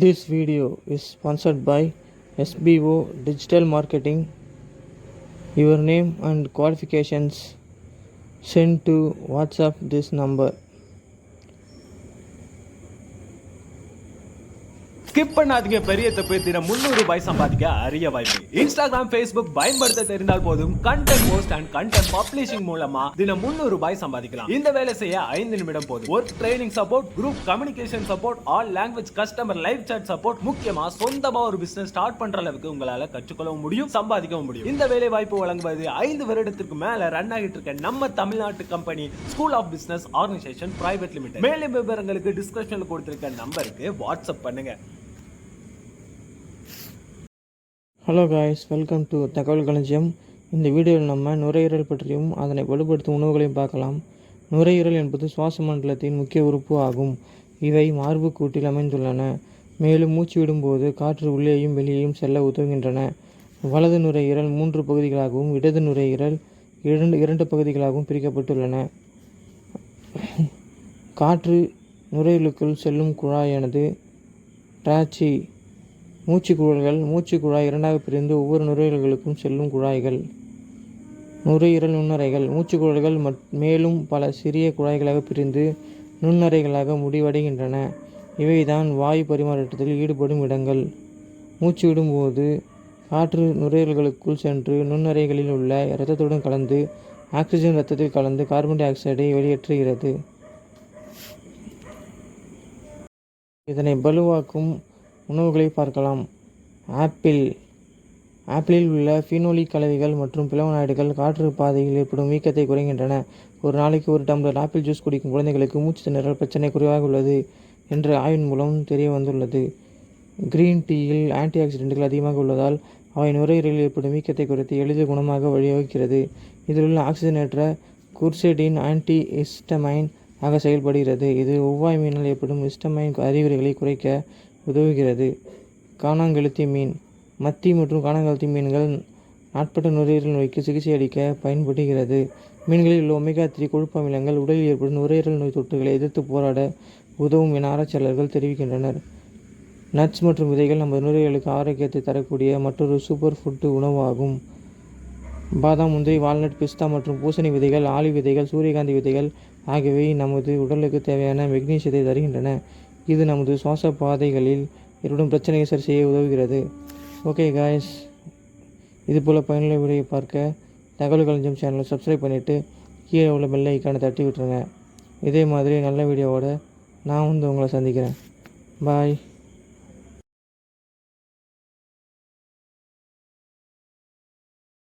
This video is sponsored by SBO Digital Marketing. Your name and qualifications send to WhatsApp this number. Skip பண்ணாதீங்க, பெரிய தப்பு. தினம் 300 ரூபாய் சம்பாதிக்க அரிய வாய்ப்பு. இன்ஸ்டாகிராம், ஃபேஸ்புக் பயன்படுத்த தெரிந்தால் போதும் content post and content publishing மூலமா தினம் 300 ரூபாய் சம்பாதிக்கலாம். இந்த வேலை செய்ய 5 நிமிடம் போதும். Work training support, group communication support, all language customer live chat support, முக்கியமா சொந்தமா ஒரு பிசினஸ் ஸ்டார்ட் பண்ற அளவுக்கு உங்களால கற்றுக்கொள்ளவும் முடியும், சம்பாதிக்கவும் முடியும். இந்த வேலை வாய்ப்பு வழங்குவது 5 வருடத்திற்கு மேல ரன் ஆகிட்டு இருக்க நம்ம தமிழ்நாட்டு company school of business organisation private limited. மேலும் விவரங்களுக்கு டிஸ்கிரிப்ஷன்ல கொடுத்திருக்க நம்பருக்கு வாட்ஸ்அப் பண்ணுங்க. ஹலோ காய்ஸ், வெல்கம் டு தகவல் களஞ்சியம். இந்த வீடியோவில் நம்ம நுரையீரல் பற்றியும் அதனை வலுப்படுத்தும் உணவுகளையும் பார்க்கலாம். நுரையீரல் என்பது சுவாச மண்டலத்தின் முக்கிய உறுப்பு ஆகும். இவை மார்பு கூட்டில் அமைந்துள்ளன. மேலும் மூச்சு விடும்போது காற்று உள்ளேயும் வெளியேயும் செல்ல உதவுகின்றன. வலது நுரையீரல் 3 பகுதிகளாகவும் இடது நுரையீரல் 2 பகுதிகளாகவும் பிரிக்கப்பட்டுள்ளன. காற்று நுரையீரலுக்குள் செல்லும் குழாயானது டிராச்சி. மூச்சுக்குழாய் 2ஆக பிரிந்து ஒவ்வொரு நுரையீரல்களுக்கும் செல்லும் குழாய்கள். நுரையீரல் நுண்ணறைகள். மூச்சுக்குழல்கள் மேலும் பல சிறிய குழாய்களாக பிரிந்து நுண்ணறைகளாக முடிவடைகின்றன. இவைதான் வாயு பரிமாற்றத்தில் ஈடுபடும் இடங்கள். மூச்சு விடும்போது காற்று நுரையீரல்களுக்குள் சென்று நுண்ணறைகளில் உள்ள இரத்தத்துடன் கலந்து ஆக்சிஜன் இரத்தத்தில் கலந்து கார்பன் டை ஆக்சைடை வெளியேற்றுகிறது. இதனை வலுவாக்கும் உணவுகளை பார்க்கலாம். ஆப்பிளில் உள்ள ஃபீனோலிக் கலவைகள் மற்றும் பிளவனாய்டுகள் காற்று பாதையில் ஏற்படும் வீக்கத்தை குறைக்கின்றன. ஒரு நாளைக்கு 1 டம்ளர் ஆப்பிள் ஜூஸ் குடிக்கும் குழந்தைகளுக்கு மூச்சு திணறல் பிரச்சனை குறைவாக உள்ளது என்று ஆய்வின் மூலம் தெரிய வந்துள்ளது. கிரீன் டீயில் ஆன்டி ஆக்சிடென்ட்கள் அதிகமாக உள்ளதால் அவை நுரையீரலில் ஏற்படும் வீக்கத்தை குறைத்து எளிதில் குணமாக வழிவகுக்கிறது. இதில் உள்ள ஆக்சிஜனேற்ற குர்செடின் ஆன்டி ஹிஸ்டமைன் ஆக செயல்படுகிறது. இது ஒவ்வாய் மீனால் ஏற்படும் ஹிஸ்டமைன் அறிகுறிகளை குறைக்க உதவுகிறது. கானாங்கெழுத்தி மீன். மத்தி மற்றும் கானாங்கெழுத்தி மீன்கள் நாட்பட்ட நுரையீரல் நோய்க்கு சிகிச்சை அளிக்க பயன்படுகிறது. மீன்களில் உள்ள ஒமேகா 3 கொழுப்பு அமிலங்கள் உடலில் ஏற்படும் நுரையீரல் நோய் தொற்றுகளை எதிர்த்து போராட உதவும் என ஆராய்ச்சியாளர்கள் தெரிவிக்கின்றனர். நட்ஸ் மற்றும் விதைகள் நமது நுரையீரலுக்கு ஆரோக்கியத்தை தரக்கூடிய மற்றொரு சூப்பர் ஃபுட்டு உணவு ஆகும். பாதாம், முந்திரி, வால்நட், பிஸ்தா மற்றும் பூசணி விதைகள், ஆலிவ் விதைகள், சூரியகாந்தி விதைகள் ஆகியவை நமது உடலுக்கு தேவையான மெக்னீசியத்தை தருகின்றன. இது நமது சுவாச பாதைகளில் ஏற்படும் பிரச்சனையை சரி செய்ய உதவுகிறது. ஓகே காய்ஸ், இதுபோல் பயனுள்ள வீடியோவை பார்க்க தகவல் களஞ்சியம் சேனலை சப்ஸ்கிரைப் பண்ணிவிட்டு கீழே உள்ள பெல் ஐக்கானை தட்டி விட்டுருங்க. இதே மாதிரி நல்ல வீடியோவோட நான் உங்களை சந்திக்கிறேன். பாய்.